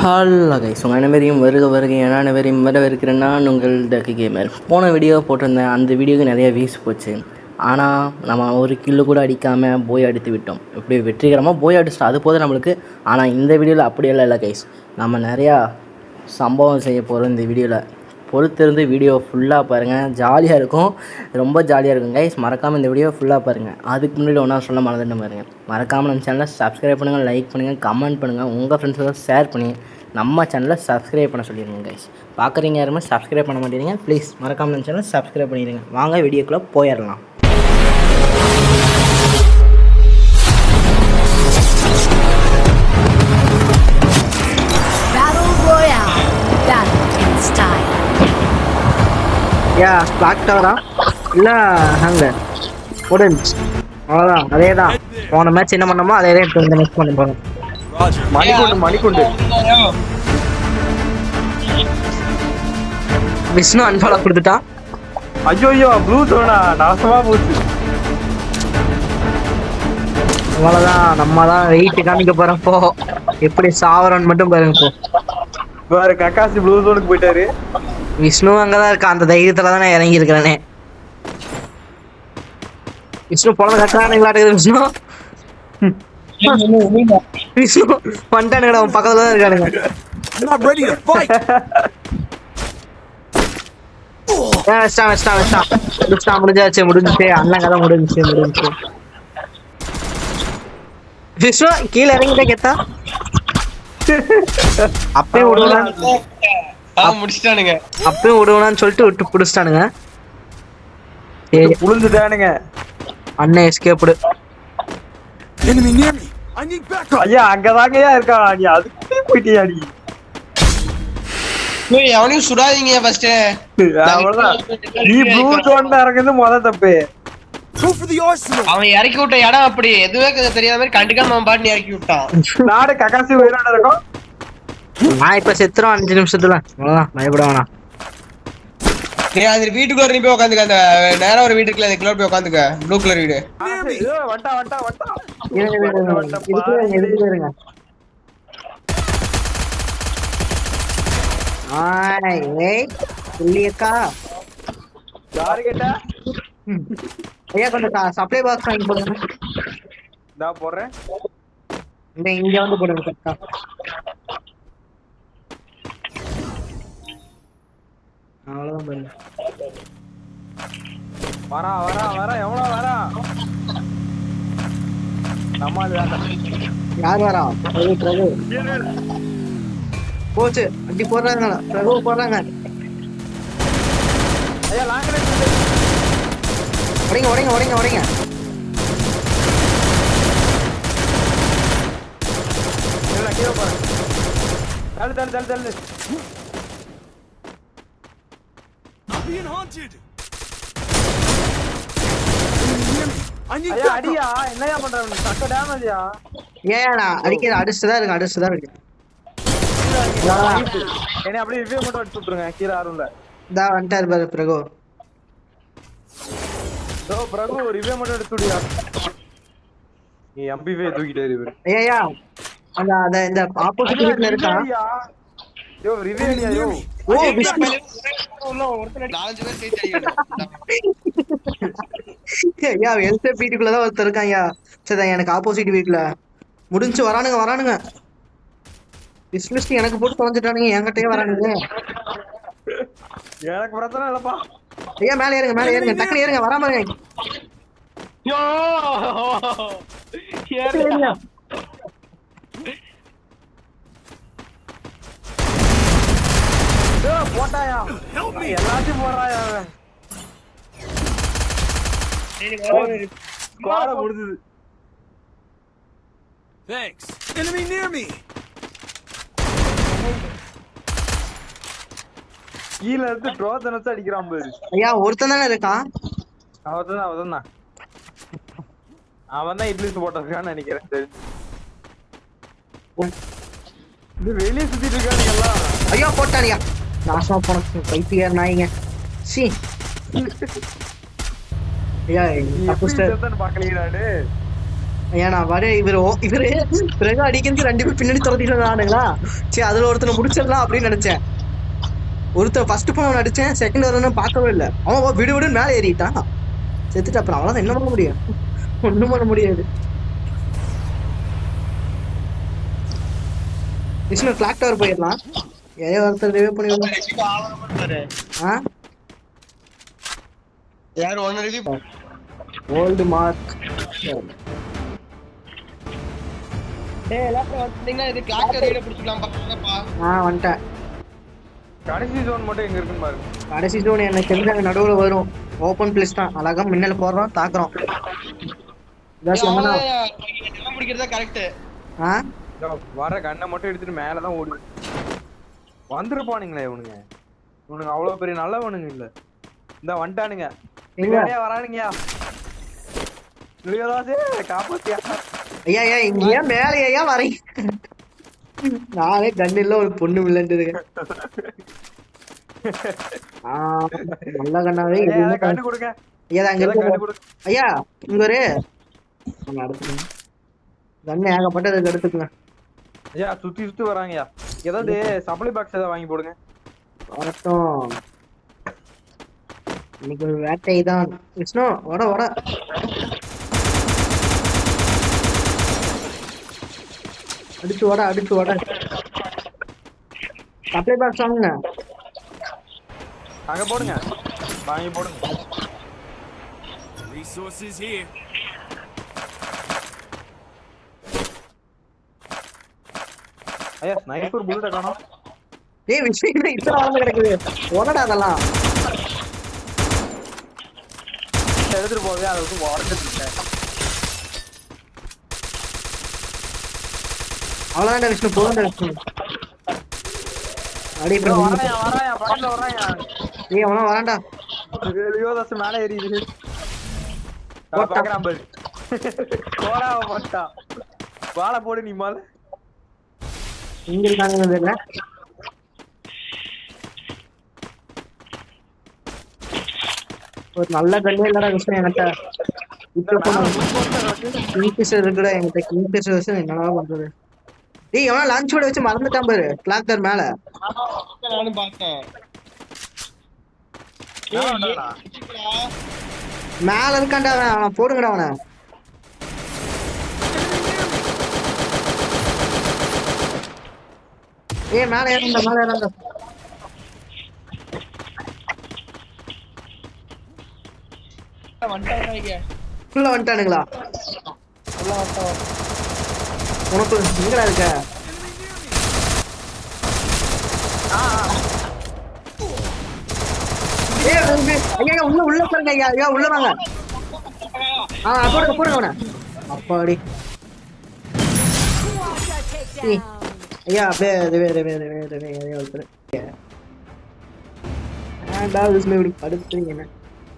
Hello guys, உங்கள் அனைவரையும் வருக என அனைவரையும் வரவேற்கிறேன். நான் உங்கள் டக்கி கேமர். போன வீடியோ போட்டிருந்தேன், அந்த வீடியோக்கு நிறைய வியூஸ் போச்சு. ஆனால் நம்ம ஒரு கில்லு கூட அடிக்காமல் போய் அடித்து விட்டோம். இப்படி வெற்றிகரமாக போய் அடிச்சிட்டோம், அது போதும் நம்மளுக்கு. ஆனால் இந்த வீடியோவில் அப்படியெல்லாம் இல்லை கைஸ், நம்ம நிறையா சம்பவம் செய்ய போகிறோம் இந்த வீடியோவில். பொறுத்திருந்து வீடியோ ஃபுல்லாக பாருங்கள், ஜாலியாக இருக்கும், ரொம்ப ஜாலியாக இருக்கும் கைஸ். மறக்காமல் இந்த வீடியோ ஃபுல்லாக பாருங்கள். அதுக்கு முன்னாடி ஒன்றா சொல்ல மறந்துட்டு பாருங்கள். மறக்காமல் நம்ம சேனலை சப்ஸ்கிரைப் பண்ணுங்கள், லைக் பண்ணுங்கள், கமெண்ட் பண்ணுங்கள், உங்கள் ஃப்ரெண்ட்ஸோட ஷேர் பண்ணி நம்ம சேனலை சப்ஸ்கிரைப் பண்ண சொல்லிடுங்க கைஸ். பார்க்குறீங்க யாருமே சப்ஸ்கிரைப் பண்ண மாட்டேங்க, ப்ளீஸ் மறக்காமல் நம்ம சேனலை சப்ஸ்கிரைப் பண்ணிடுங்க. வாங்க வீடியோக்குள்ளே போயிடலாம். ஸ்லாக் டவரா இல்லை ஹேங்கர் முடிஞ்சு, அவ்வளோதான். அதே தான் போன மேட்ச் என்ன பண்ணோமோ அதே தான் இப்போ இந்த மேட்ச் பண்ண போகிறோம். மணிக்குண்டு விஷ்ணு அன்பாலா கொடுத்துட்டான். ஐயோ ப்ளூ தோனா நாசமா போச்சு. அவ்வளோதான், நம்ம தான் வெயிட் காமிக்க போகிறப்போ எப்படி சாவரன்னு மட்டும் பாருங்க. இப்போ வேற கக்காசி ப்ளூ ஜோனுக்கு போயிட்டாரு. விஷ்ணு அங்கதான் இருக்கா, அந்த தைரியத்துல தான் நான் இறங்கி இருக்கிறேனே. விஷ்ணு பொழந்த கட்டானுங்களாட்டு. விஷ்ணு விஷ்ணு பண்ணிட்டானுங்கடா, அவன் பக்கத்துல தான் இருக்கானுங்க. முடிஞ்சிச்சு அண்ணன் கதை முடிஞ்சிச்சு. விஷ்ணு கீழே இறங்கிட்டே கேட்டா அப்பயும் விடுவான், முடிச்சிட்டானுங்க. அப்பயும் விடுவான்னு சொல்லிட்டு விட்டு பிடிச்சிட்டானுங்க. புழுந்துட்டானுங்க. அண்ணன் எஸ்கேப்டு. ஐயா அங்கதாங்கயா இருக்கா, நீ அதுக்கு போயிட்டியா? நீ அவனையும் சுடாதீங்க ஃபர்ஸ்ட். நீ ப்ளூ ஜோன்ல இறங்குறது முத தப்பு. அவன் இறக்கி விட்ட இடம் அப்படி எதுவே தெரியாத மாதிரி கண்டுக்காம அவன் பாட்டு இறக்கி விட்டான். நாடு கக்காசி உயிரோட இருக்கும். நான் இப்ப செத்துறோம் 5 நிமிஷத்துல, அவ்வளவுதான், பயப்பட வேணாம். நீ அது வீட்டுக்குள்ள நீ போய் உட்காந்துக்க, அந்த நேரம் ஒரு வீட்டுக்குள்ள அந்த கிலோ போய் உட்காந்துக்க, ப்ளூ கலர் வீடு. ஐயா கொஞ்சம் சப்ளை பாக்ஸ் வாங்கி போடுங்க. நான் போடுறேன், இங்க வந்து போடுங்க. கரெக்டா அவ்வளவுதான் பாருங்க. வரா எவ்வளவு வரா? நம்மால் யார் வரா? பிரபு போச்சு, அடி போடுறாங்க, பிரபு போடுறாங்க. ஐயா லாங் உடைங்க. கீழே போறேன். தள்ளு அடியா என்னையா பண்றாங்க? சக்க டேமேஜ்யா. ஏன்டா அடிக்கிற? அடிச்சுதான் இருக்கு. என்ன அப்படியே ரிவ்யூ மட்டும் அடிச்சு விட்டுருங்க. கீழே யாரும் இல்ல. இதா வந்துட்டாரு பாரு பிரகு. பிரகு ரிவ்யூ மட்டும் எடுத்து விடியா. நீ எம்பிவே தூக்கிட்டாரு இவரு. ஐயா அந்த இந்த ஆப்போசிட் வீட்ல இருக்கா? யோ ரிவ்யூ இல்லையா? யோ ஓ விஷ்ணு உள்ள ஒருத்தர் 4 பேர் சேர்த்து அடிக்கணும். ஐயா எல்சே வீட்டுக்குள்ள தான் ஒருத்தர் இருக்கான். ஐயா சரி, எனக்கு ஆப்போசிட் வீட்ல முடிஞ்சு வரானுங்க. விஷ்ணு எனக்கு போட்டு தொலைஞ்சிட்டானுங்க, என்கிட்டயே வரானுங்க. எனக்கு பிரச்சனை இல்லப்பா. ஐயா மேலே ஏறுங்க, டக்குனு ஏறுங்க, வராம இருங்க. போட்டாயா எல்லாத்தையும் போடுறாயா? ஸ்குவாட் முடிஞ்சது. Thanks. Enemy near me. கீழ இருந்து ட்ரோதனஸ் அடிக்கிறான் பாரு. ஐயா ஒருத்தன் தானே இருக்கான். அவன் தான் இட்லிஸ் போட்டிருக்கான்னு நினைக்கிறேன். இது வெளியே சுத்திட்டு இருக்கானுங்க எல்லாம். ஐயா போட்டானியா, நாசமா போன பைத்தியார் நாய்ங்க. சி ஐயா தப்பு ஸ்டார் பார்க்கலீங்களாடு. ஏன்னா வர இவரு பிறகு அடிக்கிறது 2 பேர் பின்னாடி துரத்திட்டு வந்தானுங்களா. சரி அதுல ஒருத்தனை முடிச்சிடலாம் அப்படின்னு நினைச்சேன். ஒருத்தர் ஃபர்ஸ்ட் போனவன் அடிச்சேன், செகண்ட் வரணும் பார்க்கவே இல்லை. அவன் விடு விடுன்னு மேலே ஏறிட்டான், செத்துட்டு. அப்புறம் அவ்வளவுதான், என்ன பண்ண முடியும்? ஒண்ணும் பண்ண முடியாது. விஷ்ணு கிளாக் டவர் போயிடலாம். ஏன் ஒருத்தர் ரிவே பண்ணி ஆ யார் ஒன்னு ரிவ்யூ ஓல்டு மார்க். டேய் எல்லாரும் வந்தீங்கன்னா இது கிளாக் டவர் பிடிச்சிக்கலாம் பாருங்கப்பா. வந்துட்டேன். கடைசி ஜோன் மட்டும் எங்க இருக்குன்னு பாருங்க. கடைசி ஜோன் எனக்கு தெரிஞ்ச அங்க நடுவுல வரும். ஓபன் பிளேஸ் தான், அழகா மின்னல போடுறோம், தாக்குறோம். முடிக்கிறதா கரெக்ட். வர கண்ணை மட்டும் எடுத்துட்டு மேலதான் ஓடு. வந்துருப்பானுங்களே இவனுங்க அவ்வளவு பெரிய நல்லவனுங்க இல்ல. இந்த வந்துட்டானுங்க, வரானுங்கயா. காப்பாத்தியா ஐயா ஐயா இங்க ஏன் மேலையா வரீங்க? நானே கண்ணு இல்ல ஒரு பொண்ணு இல்லைன்றது. நல்ல கண்ணாவே கண்ணு கொடுங்க. ஐயா இங்க ஒரு கண்ணு ஏகப்பட்டதுக்கு எடுத்துக்கலாம். ஐயா சுத்தி சுத்தி வராங்கயா. ஏதாவது சப்ளை பாக்ஸ் ஏதாவது வாங்கி போடுங்க. வரட்டும், இன்னைக்கு ஒரு வேட்டை தான். விஷ்ணு வட வட. அடிச்சு வட அடிச்சு வட. சப்ளை பாக்ஸ் வாங்குங்க, அங்க போடுங்க, வாங்கி போடுங்க. Resources here. ஐயா ஸ்னைப்பர் புல்லட் காணோம். டேய் விஷயம் இத்தனை வளர்ந்து கிடக்குது, உடடா அதெல்லாம் எடுத்துட்டு போவே. அதை வந்து உடச்சிட்டு இருக்கேன். அவ்வளவுதான் விஷ்ணு, போதும் விஷ்ணு. அடி வராயா. ஏய் அவனா வரான்டா. லியோதாஸ் மேல ஏறிடுது. பாக்குறான் பாரு. கோடாவ போட்டா வாழ போடு நீ மேல. இங்க இருக்காங்க இல்ல. ஒரு நல்ல கண்ணே இல்லடா விஷ்ணு என்கிட்ட. கிங்ஃபிஷர் இருக்குடா என்கிட்ட. கிங்ஃபிஷர் வச்சு என்னடா பண்றது? டேய் அவனா லான்ச் போட வச்சு மறந்துட்டான் பாரு, கிளாக்டர் மேல. நானும் பார்த்தேன். மேல இருக்கான்டா அவன், போடுங்கடா அவனை. ஏய் மேல ஏறண்டா, மேல ஏறண்டா. உள்ள வந்துட்டானுங்களா? உனக்கு எங்கடா இருக்க? ஐயா உள்ள உள்ள பாருங்க ஐயா. ஐயா உள்ள வாங்க. போடுங்க போடுங்க அவனை. அப்பாடி ஐயா அப்படியே இப்படி படுத்துறீங்க என்ன?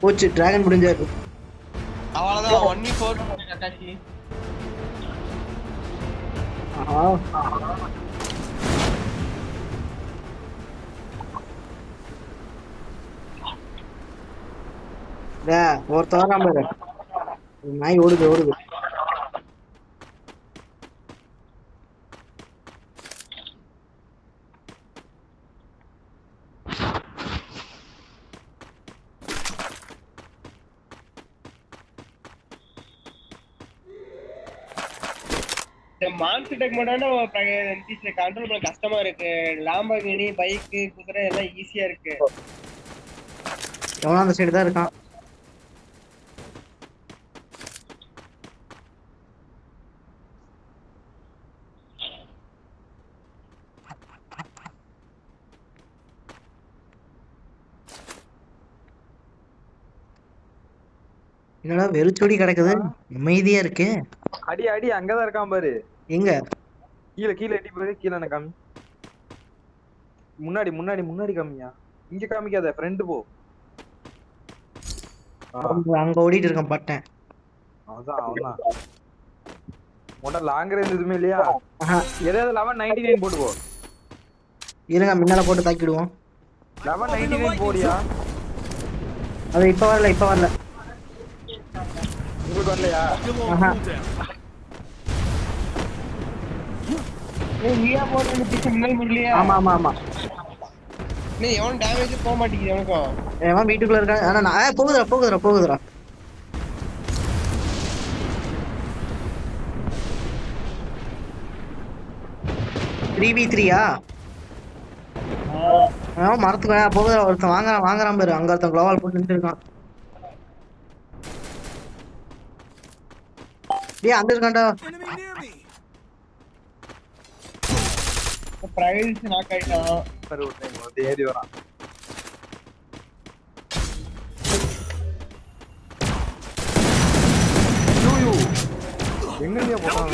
போச்சு, டிராகன் முடிஞ்சாரு. அவ்வளவுதான் 1v4 கட்டாச்சி. ஒருத்தவர நம்பரு நாய் ஓடுது ஓடுது. மான்ஸ்டர் மட்டும் கண்ட்ரோல் பண்ண கஷ்டமா இருக்கு. லாம்பர்கினி, பைக், குதிரை எல்லாம் ஈஸியா இருக்கு. எவனோ அந்த சைடு தான் இருக்கான். என்னடா வெறிச்சோடி கிடக்குது, அமைதியா இருக்கு. அடி அடி அங்கதான் இருக்கான் பாரு. எங்க? கீழே கீழே அடி பாரு. கீழே என்ன காமி, முன்னாடி முன்னாடி முன்னாடி காமியா. இங்க காமிக்காத, ஃப்ரெண்ட் போ. அங்க ஓடிட்டு இருக்கான் பட்டேன். அதான் அவனா. உன்ட லாங் ரேஞ்ச் எதுவுமே இல்லையா? ஏதாவது 1199 போட்டு போ. இருங்க முன்னால போட்டு தாக்கிடுவோம். 1199 போடியா. அது இப்ப வரல இப்ப வரல. உங்களுக்கு வரலையா? ஏய் நீயா போறது பிச்சு முன்னாடி முடியலையா ஆமா ஆமா ஆமா நீ எவன் டேமேஜ் போக மாட்டேங்குது எனக்கும் ஏன் வீட்டுக்குள்ள இருக்காங்க ஆனா நான் போகுதுடா 3v3 மரத்துக்கு போகுதுடா ஒருத்தன் வாங்குறான் பாரு அங்க ஒருத்தன் குளோவால் போட்டு நின்று இருக்கான் டேய் அங்க இருக்கான்டா Enemy near me. பிரைஸ் நாக் ஆயிட்டான் சரி விட்டு ஏறி வரான் ஐயோ எங்கேயா போறான்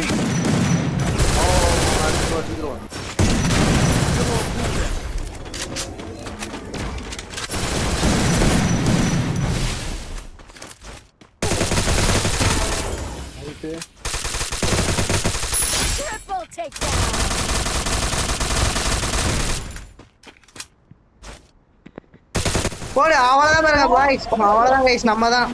அடிச்சிருவான் Triple takedown. போடு அவ்வளவுதான் பாருங்க பாய்ஸ் அவ்வளவுதான் கைஸ் நம்ம தான்